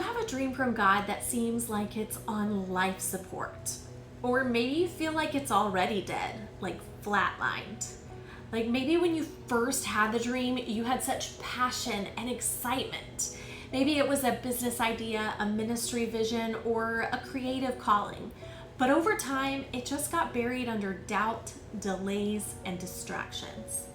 have a dream from God that seems like it's on life support? Or maybe you feel like it's already dead, like flatlined. Like maybe when you first had the dream, you had such passion and excitement. Maybe it was a business idea, a ministry vision, or a creative calling. But over time, it just got buried under doubt, delays, and distractions.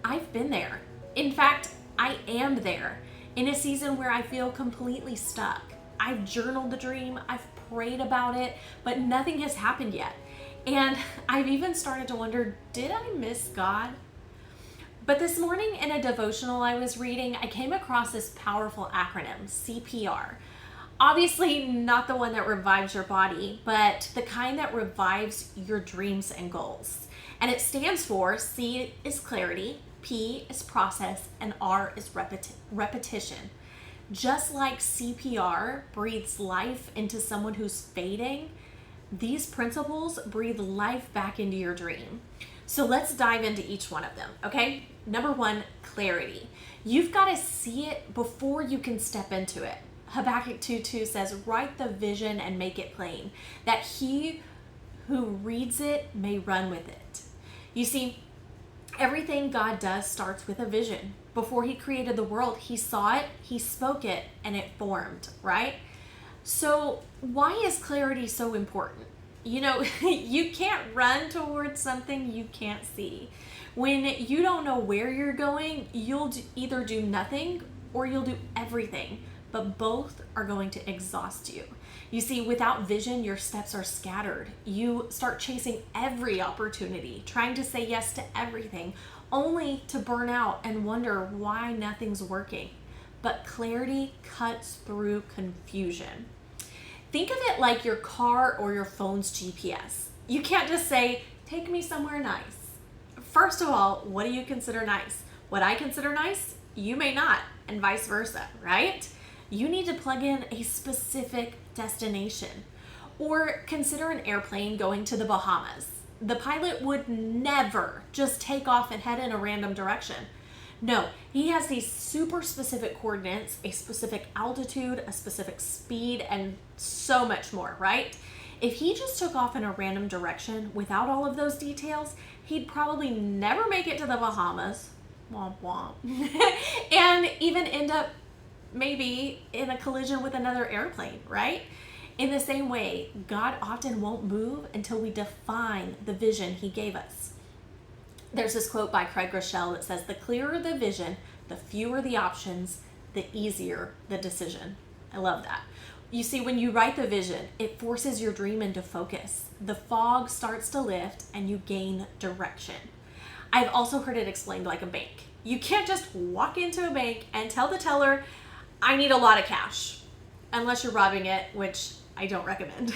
I've been there. In fact, I am there in a season where I feel completely stuck. I've journaled the dream, I've prayed about it, but nothing has happened yet. And I've even started to wonder, did I miss God? But this morning in a devotional I was reading, I came across this powerful acronym, CPR. Obviously not the one that revives your body, but the kind that revives your dreams and goals. And it stands for C is clarity, P is process, and R is repetition. Just like CPR breathes life into someone who's fading, these principles breathe life back into your dream. So let's dive into each one of them, okay? Number one, clarity. You've got to see it before you can step into it. Habakkuk 2:2 says, write the vision and make it plain, that he who reads it may run with it. You see, everything God does starts with a vision. Before he created the world, he saw it, he spoke it, and it formed, right? So why is clarity so important? You know, you can't run towards something you can't see. When you don't know where you're going, you'll either do nothing or you'll do everything, but both are going to exhaust you. You see, without vision, your steps are scattered. You start chasing every opportunity, trying to say yes to everything, only to burn out and wonder why nothing's working. But clarity cuts through confusion. Think of it like your car or your phone's GPS. You can't just say, take me somewhere nice. First of all, what do you consider nice? What I consider nice, you may not, and vice versa, right? You need to plug in a specific destination. Or consider an airplane going to the Bahamas. The pilot would never just take off and head in a random direction. No, he has these super specific coordinates, a specific altitude, a specific speed, and so much more, right? If he just took off in a random direction without all of those details, he'd probably never make it to the Bahamas, womp womp, and even end up maybe in a collision with another airplane, right? In the same way, God often won't move until we define the vision he gave us. There's this quote by Craig Rochelle that says, the clearer the vision, the fewer the options, the easier the decision. I love that. You see, when you write the vision, it forces your dream into focus. The fog starts to lift and you gain direction. I've also heard it explained like a bank. You can't just walk into a bank and tell the teller, I need a lot of cash. Unless you're robbing it, which I don't recommend.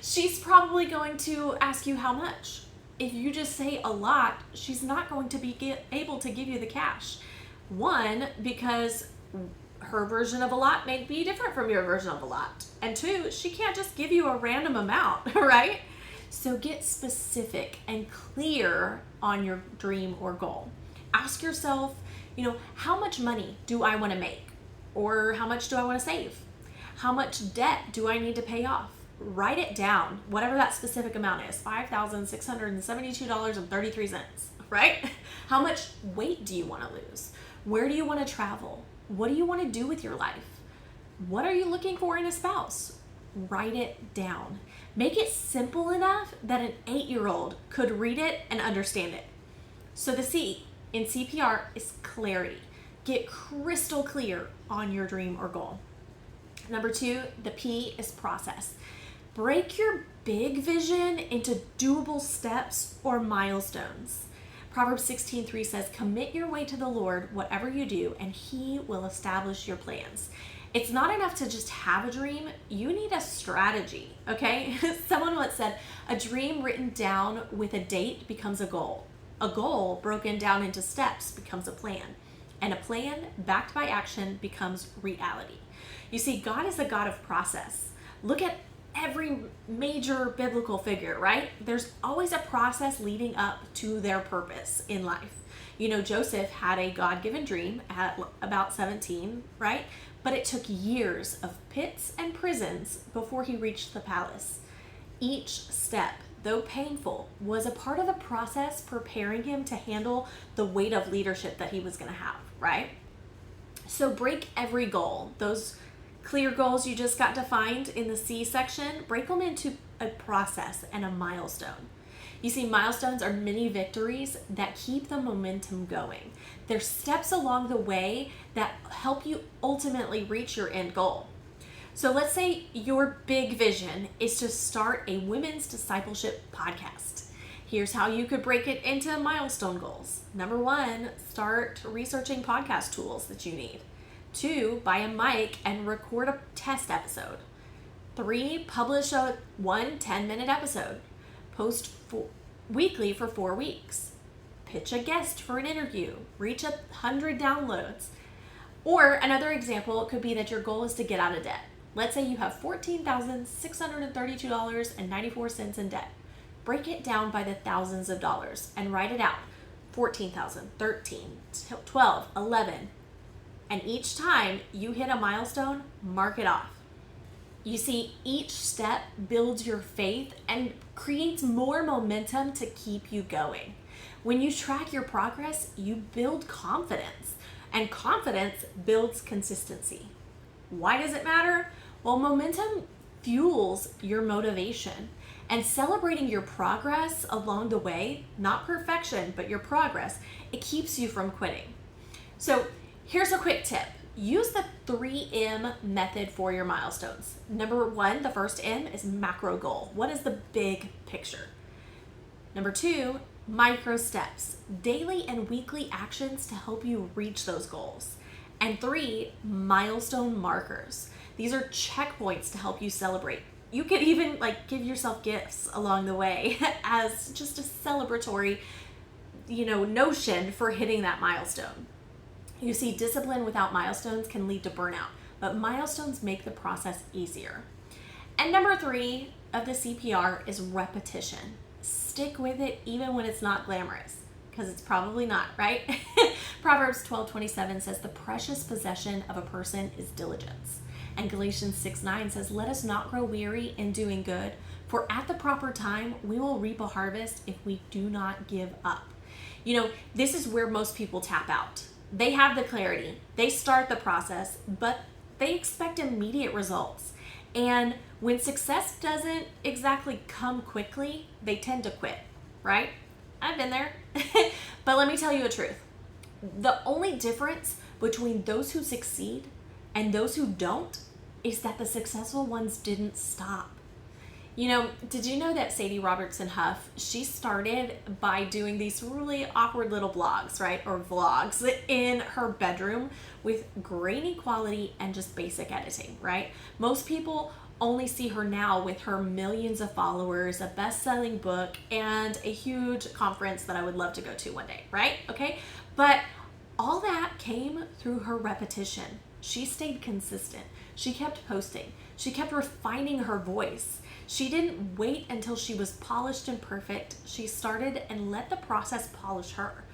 She's probably going to ask you how much. If you just say a lot, she's not going to be able to give you the cash. One, because her version of a lot may be different from your version of a lot. And two, she can't just give you a random amount, right? So get specific and clear on your dream or goal. Ask yourself, how much money do I want to make? Or how much do I want to save? How much debt do I need to pay off? Write it down, whatever that specific amount is, $5,672.33, right? How much weight do you want to lose? Where do you want to travel? What do you want to do with your life? What are you looking for in a spouse? Write it down. Make it simple enough that an 8-year-old could read it and understand it. So the C in CPR is clarity. Get crystal clear on your dream or goal. Number 2, the P is process. Break your big vision into doable steps or milestones. Proverbs 16:3 says, commit your way to the Lord, whatever you do, and he will establish your plans. It's not enough to just have a dream. You need a strategy, okay? Someone once said, a dream written down with a date becomes a goal. A goal broken down into steps becomes a plan. And a plan backed by action becomes reality. You see, God is a God of process. Look at every major biblical figure, right? There's always a process leading up to their purpose in life. Joseph had a God-given dream at about 17, right? but it took years of pits and prisons before he reached the palace. Each step, though painful, was a part of the process preparing him to handle the weight of leadership that he was going to have, right? So break every goal. Those clear goals you just got defined in the C section, break them into a process and a milestone. You see, milestones are mini victories that keep the momentum going. They're steps along the way that help you ultimately reach your end goal. So let's say your big vision is to start a women's discipleship podcast. Here's how you could break it into milestone goals. Number 1, start researching podcast tools that you need. 2, buy a mic and record a test episode. 3, publish a 10-minute episode. Post weekly for 4 weeks. Pitch a guest for an interview. Reach 100 downloads. Or another example could be that your goal is to get out of debt. Let's say you have $14,632.94 in debt. Break it down by the thousands of dollars and write it out. 14,000, 13, 12, 11. And each time you hit a milestone, mark it off. You see, each step builds your faith and creates more momentum to keep you going. When you track your progress, you build confidence, and confidence builds consistency. Why does it matter? Well, momentum fuels your motivation, and celebrating your progress along the way, not perfection, but your progress, it keeps you from quitting. So here's a quick tip. Use the 3M method for your milestones. Number 1, the first M is macro goal. What is the big picture? Number 2, micro steps, daily and weekly actions to help you reach those goals. And 3, milestone markers. These are checkpoints to help you celebrate. You could even give yourself gifts along the way as just a celebratory, notion for hitting that milestone. You see, discipline without milestones can lead to burnout, but milestones make the process easier. And number 3 of the CPR is repetition. Stick with it even when it's not glamorous, because it's probably not, right? Proverbs 12:27 says, the precious possession of a person is diligence. And Galatians 6:9 says, let us not grow weary in doing good, for at the proper time we will reap a harvest if we do not give up. This is where most people tap out. They have the clarity, they start the process, but they expect immediate results. And when success doesn't exactly come quickly, they tend to quit, right? I've been there. But let me tell you the truth. The only difference between those who succeed and those who don't is that the successful ones didn't stop. Did you know that Sadie Robertson Huff, she started by doing these really awkward little blogs, right? Or vlogs in her bedroom with grainy quality and just basic editing, right? Most people only see her now with her millions of followers, a best-selling book, and a huge conference that I would love to go to one day, right? Okay? But all that came through her repetition. She stayed consistent. She kept posting. She kept refining her voice. She didn't wait until she was polished and perfect. She started and let the process polish her.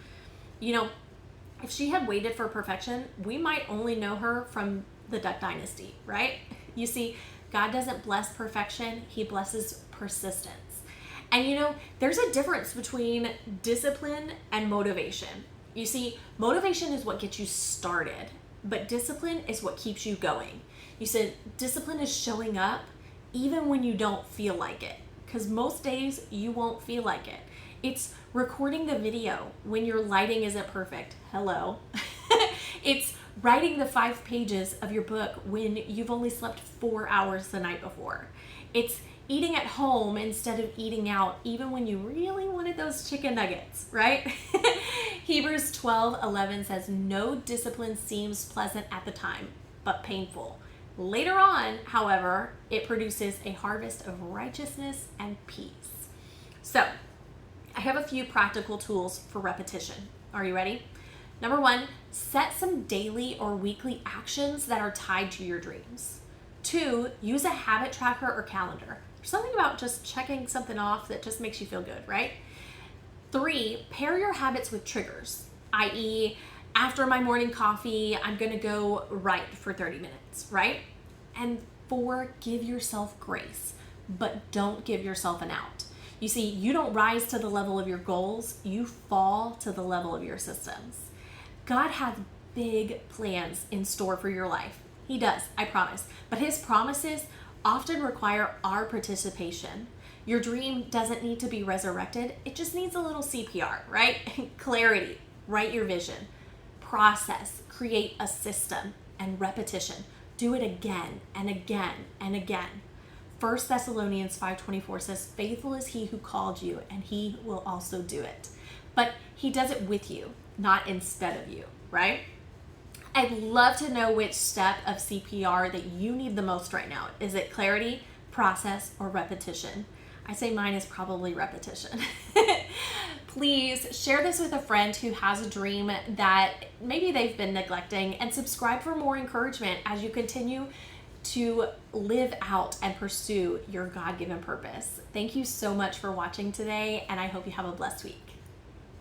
If she had waited for perfection, we might only know her from the Duck Dynasty, right? You see, God doesn't bless perfection, He blesses persistence. And there's a difference between discipline and motivation. You see, motivation is what gets you started, but discipline is what keeps you going. You said discipline is showing up even when you don't feel like it, because most days you won't feel like it. It's recording the video when your lighting isn't perfect. Hello. It's writing the 5 pages of your book when you've only slept 4 hours the night before. It's eating at home instead of eating out, even when you really wanted those chicken nuggets, right? Hebrews 12:11 says, no discipline seems pleasant at the time, but painful. Later on, however, it produces a harvest of righteousness and peace. So, I have a few practical tools for repetition. Are you ready? Number 1, set some daily or weekly actions that are tied to your dreams. 2, use a habit tracker or calendar. There's something about just checking something off that just makes you feel good, right? 3, pair your habits with triggers, i.e., after my morning coffee, I'm gonna go write for 30 minutes, right? And 4, give yourself grace, but don't give yourself an out. You see, you don't rise to the level of your goals, you fall to the level of your systems. God has big plans in store for your life. He does, I promise. But his promises often require our participation. Your dream doesn't need to be resurrected. It just needs a little CPR, right? Clarity, write your vision, process, create a system, and repetition. Do it again and again and again. 1 Thessalonians 5:24 says, faithful is he who called you, and he will also do it. But he does it with you, not instead of you, right? I'd love to know which step of CPR that you need the most right now. Is it clarity, process, or repetition? I say mine is probably repetition. Please share this with a friend who has a dream that maybe they've been neglecting, and subscribe for more encouragement as you continue to live out and pursue your God-given purpose. Thank you so much for watching today, and I hope you have a blessed week.